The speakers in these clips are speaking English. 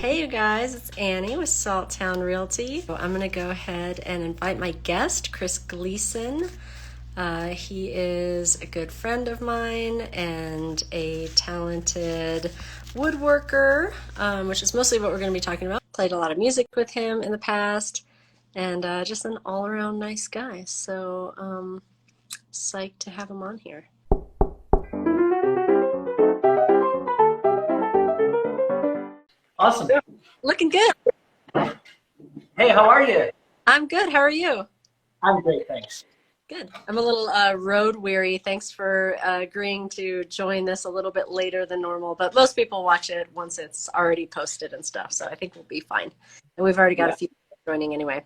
Hey you guys, it's Annie with Salttown Realty. So I'm going to go ahead and invite my guest, Chris Gleason. He is a good friend of mine and a talented woodworker, which is mostly what we're going to be talking about. Played a lot of music with him in the past, and just an all-around nice guy. So psyched to have him on here. Awesome. Looking good. Hey, how are you? I'm good. How are you? I'm great, thanks. Good. I'm a little road weary. Thanks for agreeing to join this a little bit later than normal, but most people watch it once it's already posted and stuff, so I think we'll be fine. And we've already got a Yeah, few people joining anyway.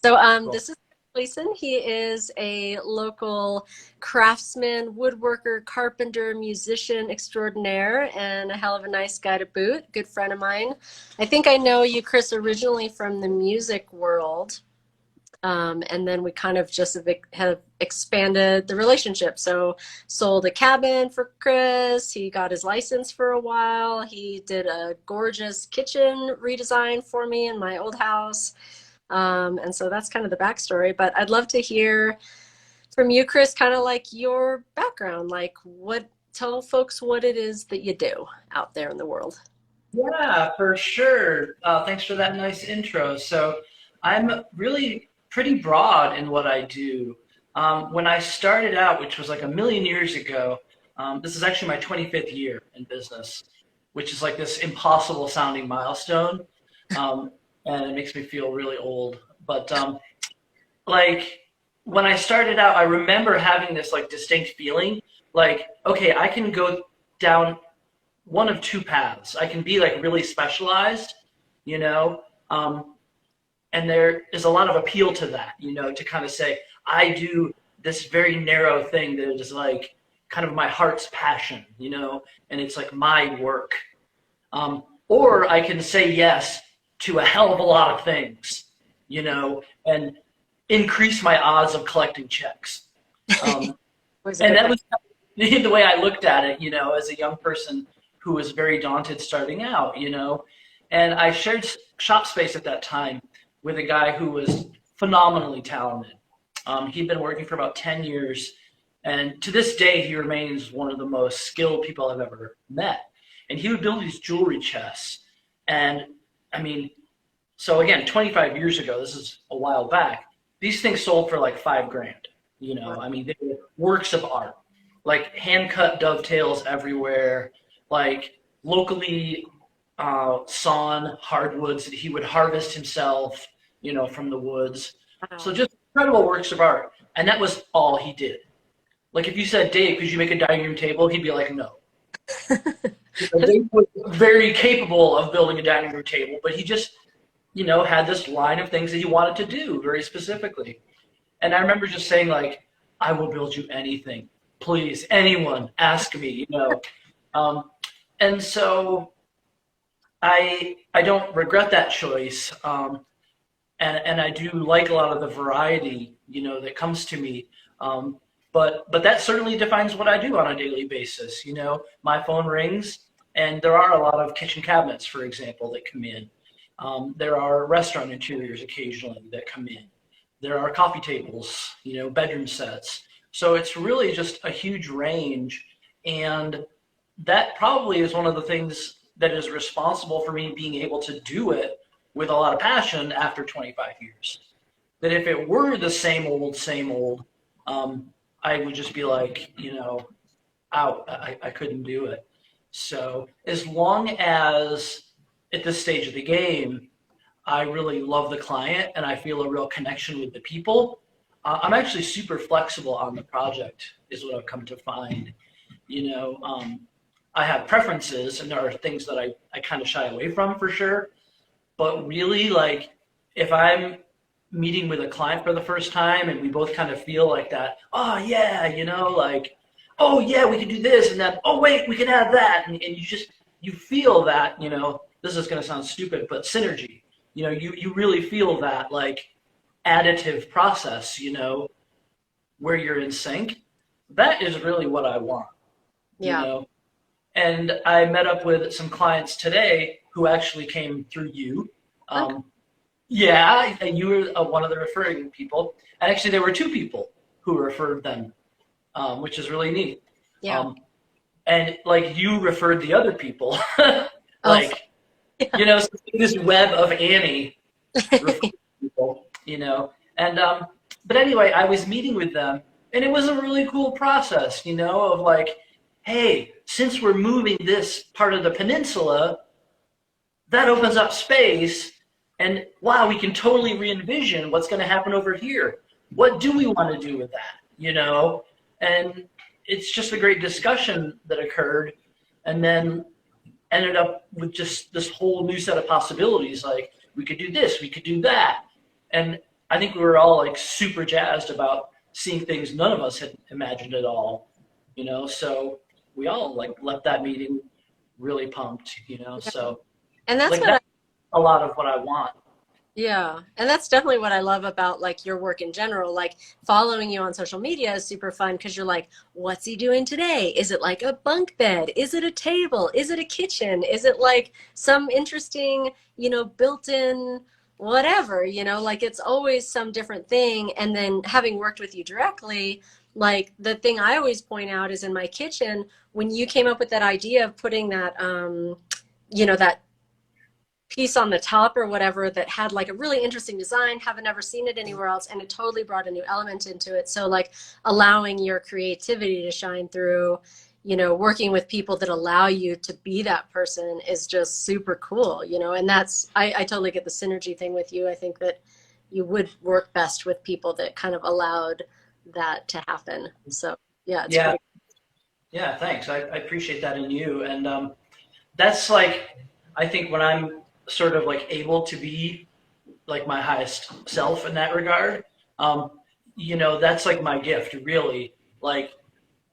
So cool. this is Gleason. He is a local craftsman, woodworker, carpenter, musician extraordinaire, and a hell of a nice guy to boot. Good friend of mine. I think I know you, Chris, originally from the music world. And then we kind of just have expanded the relationship. So sold a cabin for Chris. He got his license for a while. He did a gorgeous kitchen redesign for me in my old house. And so that's kind of the backstory. But I'd love to hear from you, Chris, kind of like your background, tell folks what it is that you do out there in the world. Yeah, for sure. Thanks for that nice intro. So I'm really pretty broad in what I do. When I started out, which was like a million years ago, this is actually my 25th year in business, which is like this impossible sounding milestone. Um, and it makes me feel really old. But like when I started out, I remember having this like distinct feeling like, okay, I can go down one of two paths. I can be like really specialized, you know, and there is a lot of appeal to that, to kind of say, I do this very narrow thing that is like kind of my heart's passion, and it's like my work. Or I can say yes to a hell of a lot of things, and increase my odds of collecting checks. Um, Was a and good that thing. was the way I looked at it, as a young person who was very daunted starting out, and I shared shop space at that time with a guy who was phenomenally talented. He'd been working for about 10 years, and to this day, he remains one of the most skilled people I've ever met. And he would build these jewelry chests. And I mean, so again, 25 years ago, this is a while back, these things sold for like 5 grand. I mean, they were works of art, like hand cut dovetails everywhere, like locally sawn hardwoods that he would harvest himself, from the woods. So Wow. just incredible works of art. And that was all he did. Like if you said, Dave, could you make a dining room table? He'd be like, no. Dave was very capable of building a dining room table, but he just, had this line of things that he wanted to do very specifically. And I remember just saying like, I will build you anything. Please, anyone, ask me. Um, and so I don't regret that choice. And I do like a lot of the variety, that comes to me. But that certainly defines what I do on a daily basis. My phone rings, and there are a lot of kitchen cabinets, for example, that come in. There are restaurant interiors occasionally that come in. There are coffee tables, bedroom sets. So it's really just a huge range, and that probably is one of the things that is responsible for me being able to do it with a lot of passion after 25 years. That if it were the same old, I would just be like, out. I couldn't do it. So as long as at this stage of the game, I really love the client and I feel a real connection with the people, I'm actually super flexible on the project, is what I've come to find. You know, um, I have preferences and there are things that I kind of shy away from for sure. But really, like, if I'm meeting with a client for the first time and we both kind of feel like that, oh, yeah, like, oh, yeah, we can do this and that. Oh, wait, we can add that. And you feel that, this is going to sound stupid, but synergy. You really feel that, like, additive process, where you're in sync. That is really what I want, you Yeah. know. And I met up with some clients today who actually came through you. Okay. Yeah, and you were one of the referring people. And actually, there were two people who referred them, which is really neat. Yeah. Um, and like you referred the other people, Oh, like yeah. so this web of Annie referred people, And but anyway, I was meeting with them, and it was a really cool process, of like, hey, since we're moving this part of the peninsula, that opens up space, and wow, we can totally re-envision what's going to happen over here. What do we want to do with that? And it's just a great discussion that occurred, and then ended up with just this whole new set of possibilities. Like, we could do this, we could do that. And I think we were all like super jazzed about seeing things none of us had imagined at all, so we all like left that meeting really pumped, so And that's like what that's a lot of what I want. Yeah, and that's definitely what I love about like your work in general. Like following you on social media is super fun because you're like, what's he doing today? Is it like a bunk bed? Is it a table? Is it a kitchen? Is it like some interesting, built-in whatever, like it's always some different thing. And then having worked with you directly, like the thing I always point out is in my kitchen, when you came up with that idea of putting that that piece on the top or whatever that had like a really interesting design, haven't ever seen it anywhere else, and it totally brought a new element into it. So like allowing your creativity to shine through, working with people that allow you to be that person is just super cool, and that's I totally get the synergy thing with you. I think that you would work best with people that kind of allowed that to happen. So yeah, it's Yeah, pretty. yeah, thanks. I appreciate that in you. And that's like, I think when I'm sort of like able to be like my highest self in that regard, that's like my gift, really. Like,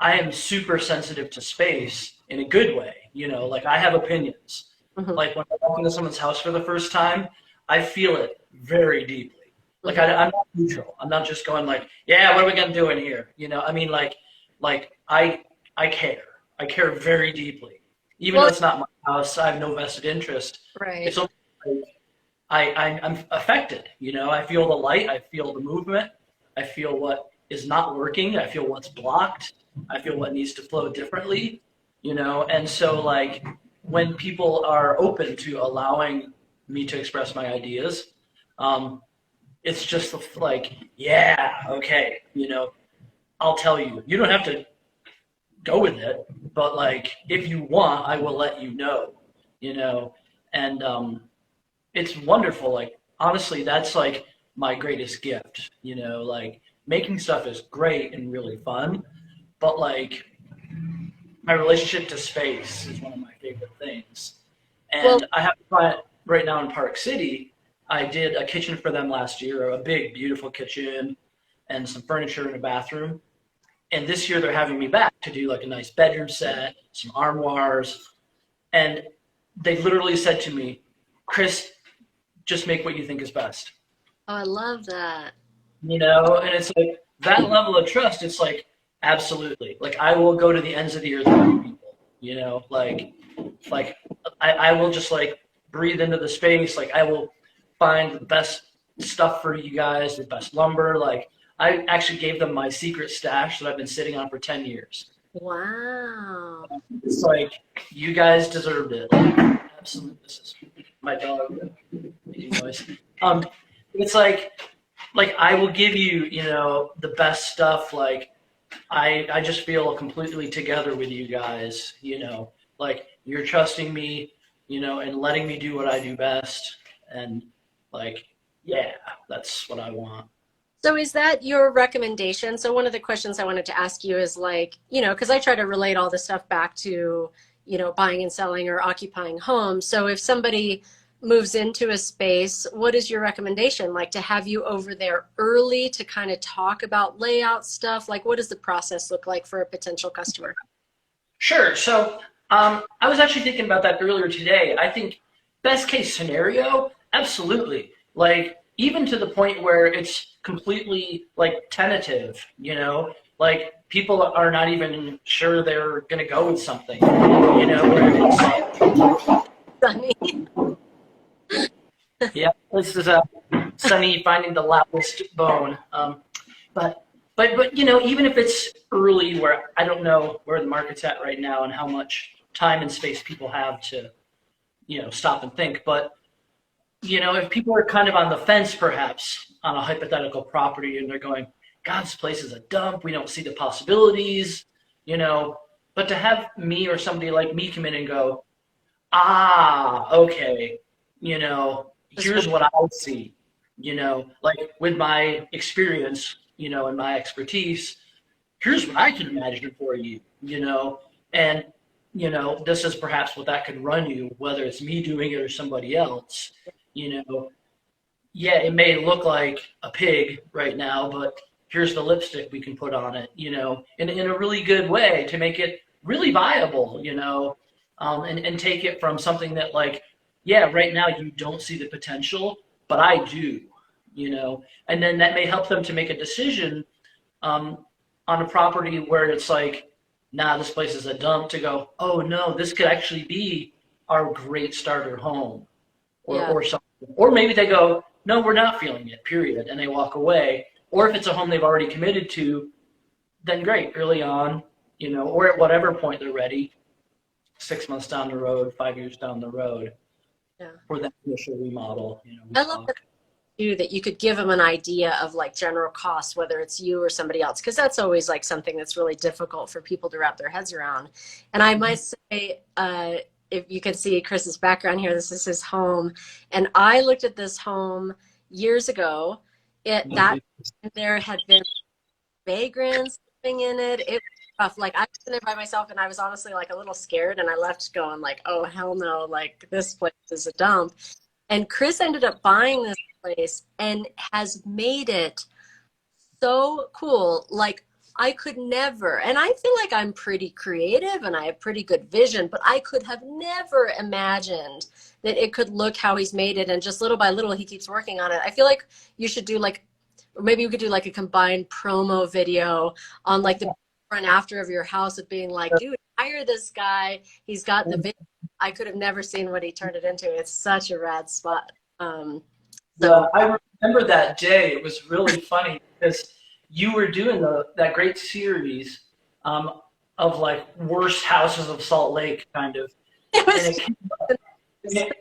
I am super sensitive to space in a good way, like I have opinions. Mhm. Like when I walk into someone's house for the first time, I feel it very deeply. Like Mhm. I'm not neutral. I'm not just going like, yeah, what are we gonna do in here? I mean, like I care. I care very deeply, even though Well, it's not my house. I have no vested interest. right. It's almost like I'm affected. I feel the light. I feel the movement. I feel what is not working. I feel what's blocked. I feel what needs to flow differently. And so like when people are open to allowing me to express my ideas, it's just like, yeah, okay, I'll tell you. You don't have to go with it, but like if you want, I will let you know. You know, and it's wonderful. Like honestly, that's like my greatest gift. Like making stuff is great and really fun, but like my relationship to space is one of my favorite things. Well, And I have a client right now in Park City. I did a kitchen for them last year, a big, beautiful kitchen, and some furniture in a bathroom. And this year they're having me back to do like a nice bedroom set, some armoires, and they literally said to me, Chris, just make what you think is best. oh, I love that. And it's like that level of trust, it's like, absolutely. Like I will go to the ends of the earth for you people, like I will just like breathe into the space. Like I will find the best stuff for you guys, the best lumber. Like I actually gave them my secret stash that I've been sitting on for 10 years. Wow. It's like, you guys deserved it. Like, absolutely. This is my dog making noise. It's like I will give you, the best stuff. Like I just feel completely together with you guys, like you're trusting me, and letting me do what I do best. And like, yeah, that's what I want. So is that your recommendation? So one of the questions I wanted to ask you is like, because I try to relate all this stuff back to, buying and selling or occupying homes. So if somebody moves into a space, what is your recommendation? Like to have you over there early to kind of talk about layout stuff? Like what does the process look like for a potential customer? Sure. So I was actually thinking about that earlier today. I think best case scenario, absolutely. Like even to the point where it's completely like tentative, like people are not even sure they're going to go with something, where it's like, Sunny. Yeah, this is Sunny finding the loudest bone. But you know, even if it's early, where I don't know where the market's at right now and how much time and space people have to, you know, stop and think. But you know, if people are kind of on the fence, perhaps on a hypothetical property, and they're going, "God, this place is a dump. We don't see the possibilities," you know. But to have me or somebody like me come in and go, "Ah, okay, you know, here's what I see," you know, like with my experience, you know, and my expertise, here's what I can imagine for you, you know, and you know, this is perhaps what that could run you, whether it's me doing it or somebody else, you know. Yeah, it may look like a pig right now, but here's the lipstick we can put on it, you know, in a really good way to make it really viable, you know, and take it from something that like, yeah, right now you don't see the potential, but I do, you know, and then that may help them to make a decision on a property where it's like, nah, this place is a dump, to go, oh no, this could actually be our great starter home, Yeah. or something. Or maybe they go, no, we're not feeling it, period, and they walk away. Or if it's a home they've already committed to, then great, early on, you know, or at whatever point they're ready, 6 months down the road, 5 years down the road, Yeah. for that initial remodel, you know, we I love talk. too that you could give them an idea of like general costs, whether it's you or somebody else, because that's always like something that's really difficult for people to wrap their heads around. And I might say, if you can see Chris's background here, this is his home, and I looked at this home years ago. There had been vagrants living in it. It was rough. Like I was in there by myself, and I was honestly like a little scared, and I left going like, oh hell no, like this place is a dump. And Chris ended up buying this place and has made it so cool. Like I could never, and I feel like I'm pretty creative and I have pretty good vision, but I could have never imagined that it could look how he's made it. And just little by little, he keeps working on it. I feel like you should do like, or maybe we could do like a combined promo video on like the before and after of your house of being like, dude, hire this guy. He's got the vision. I could have never seen what he turned it into. It's such a rad spot. Yeah, I remember that day. It was really funny because you were doing that great series of like worst houses of Salt Lake, kind of, It and was it came up,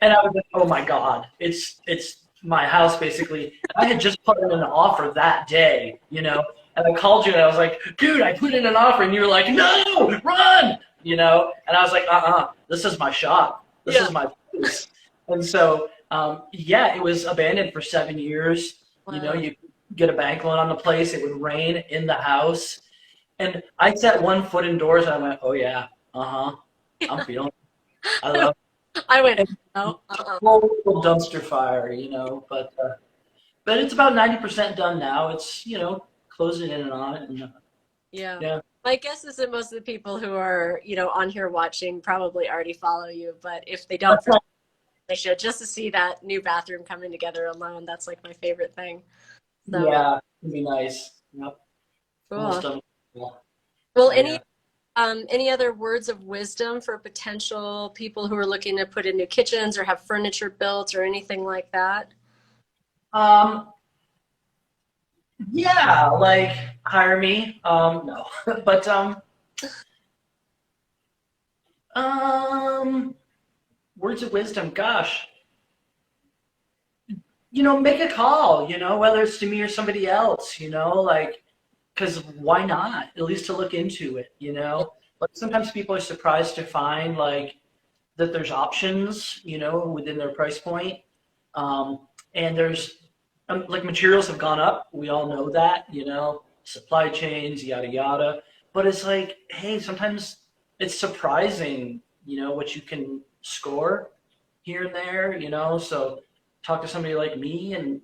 and I was like, oh my god, it's my house basically. I had just put in an offer that day, you know, and I called you and I was like, dude, I put in an offer, and you were like, no, run, you know, and I was like, this is my shop, this is my place, and so. Yeah, it was abandoned for 7 years. Wow. You know, you get a bank loan on the place. It would rain in the house. And I set 1 foot indoors and I went, oh yeah, I'm feeling it. I love it. I went, no, total dumpster fire, you know, but it's about 90% done now. It's, you know, closing in and on it. And, yeah. My guess is that most of the people who are, you know, on here watching probably already follow you, but if they don't, they should, just to see that new bathroom coming together alone. That's like my favorite thing. So, yeah, it'd be nice. Yep. Cool. Well, any other words of wisdom for potential people who are looking to put in new kitchens or have furniture built or anything like that? Yeah, like hire me. No, but words of wisdom, gosh, you know, make a call, you know, whether it's to me or somebody else, you know, like, because why not? At least to look into it, you know. But sometimes people are surprised to find like that there's options, you know, within their price point. And there's like materials have gone up. We all know that, you know, supply chains, yada yada. But it's like, hey, sometimes it's surprising, you know, what you can score here and there, you know. So talk to somebody like me, and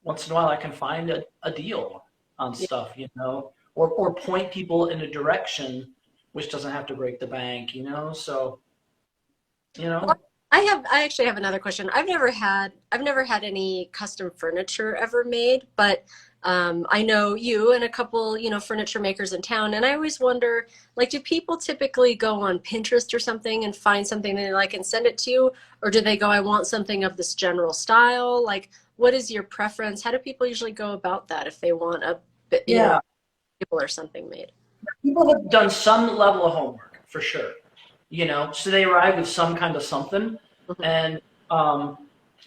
once in a while I can find a deal on stuff, you know, or point people in a direction which doesn't have to break the bank, you know. So, you know. I actually have another question. I've never had any custom furniture ever made, but I know you and a couple, furniture makers in town, and I always wonder, like, do people typically go on Pinterest or something and find something they like and send it to you, or do they go, I want something of this general style? Like, what is your preference? How do people usually go about that if they want a bit, Yeah, table or something made? people have done some level of homework for sure. So they arrive with some kind of something, Mhm. and um,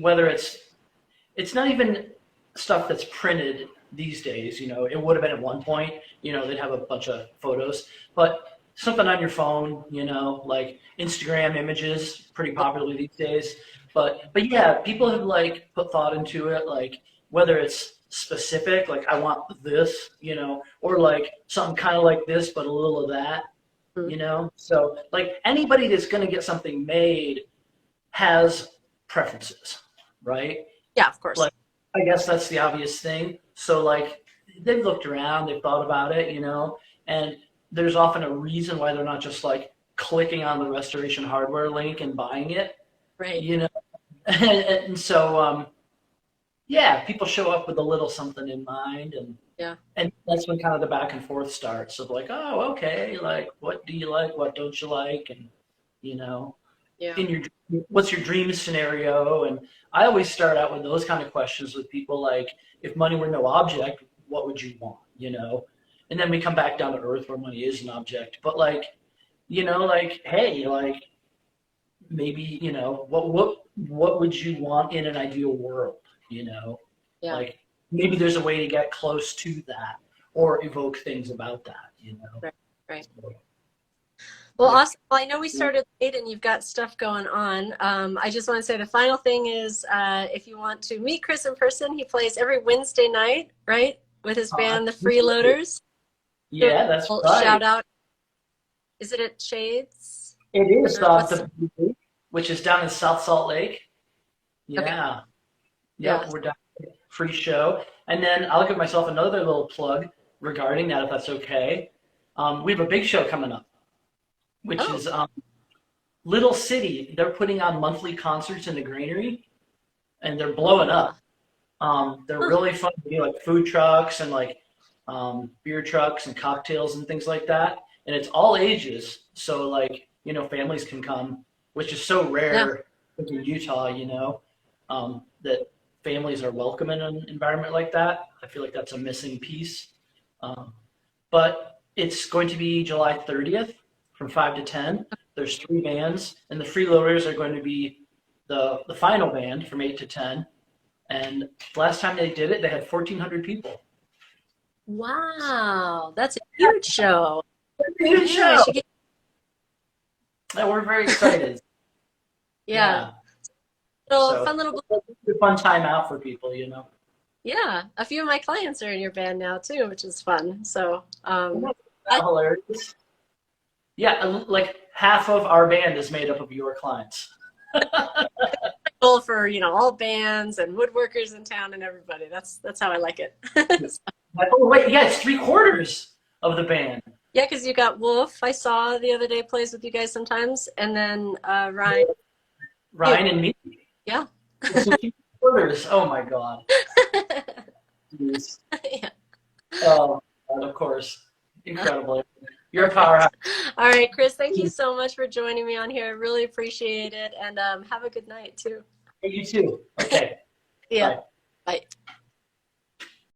whether it's not even stuff that's printed these days. It would have been at one point. They'd have a bunch of photos, but something on your phone. Like Instagram images, pretty popular these days. But yeah, people have like put thought into it, like whether it's specific, like I want this, or like something kind of like this, but a little of that. Mhm. So like anybody that's going to get something made has preferences, right? Yeah, of course. Like, I guess that's the obvious thing. So like they've looked around, they've thought about it, and there's often a reason why they're not just like clicking on the Restoration Hardware link and buying it, Right. you know. And so yeah, people show up with a little something in mind, Yeah. and that's when kind of the back and forth starts of like, oh, okay, like what do you like, what don't you like, and you know, Yeah. in your what's your dream scenario? And I always start out with those kind of questions with people like, if money were no object, what would you want? And then we come back down to earth where money is an object. But like, like, hey, like maybe, what would you want in an ideal world? Yeah. Like maybe there's a way to get close to that or evoke things about that. Right. Right. So, Well, yeah. awesome. Well, I know we started late and you've got stuff going on. I just want to say the final thing is if you want to meet Chris in person, he plays every Wednesday night, right? With his band, the Freeloaders. Do Yeah, that's a little right. shout out. Is it at Shades? It is Or what's which is down in South Salt Lake. okay. Yeah. Yeah. Yep, we're down. Free show. And then I'll give myself another little plug regarding that, if that's okay. We have a big show coming up, which Oh, is Little City. They're putting on monthly concerts in the Granary, and they're blowing up. They're huh. really fun. They do like food trucks and like beer trucks and cocktails and things like that. And it's all ages, so like families can come, which is so Yeah. rare in Utah. That families are welcome in an environment like that. I feel like that's a missing piece. Um, but it's going to be July 30th from 5 to 10. There's three bands, and the Freeloaders are going to be the final band from 8 to 10. And last time they did it, they had 1,400 people. Wow. That's a huge show. Huge Yeah, I show. should get And we're very excited. yeah. Yeah. Little So fun little it's a fun time out for people. yeah. A few of my clients are in your band now too, which is fun. So I Hilarious. Yeah, like half of our band is made up of your clients. goal for all bands and woodworkers in town and everybody. That's how I like it. Oh wait, yeah, it's 3/4 of the band. Yeah, because you got Wolf. I saw the other day plays with you guys sometimes, and then Ryan. Ryan and me. Yeah. So 3/4. Oh my god. Jeez. Yeah. Oh, and of course, incredible. You're a powerhouse. All right, Chris. Thank you so much for joining me on here. I really appreciate it, and have a good night too. You too. Okay. Yeah. Bye. Bye.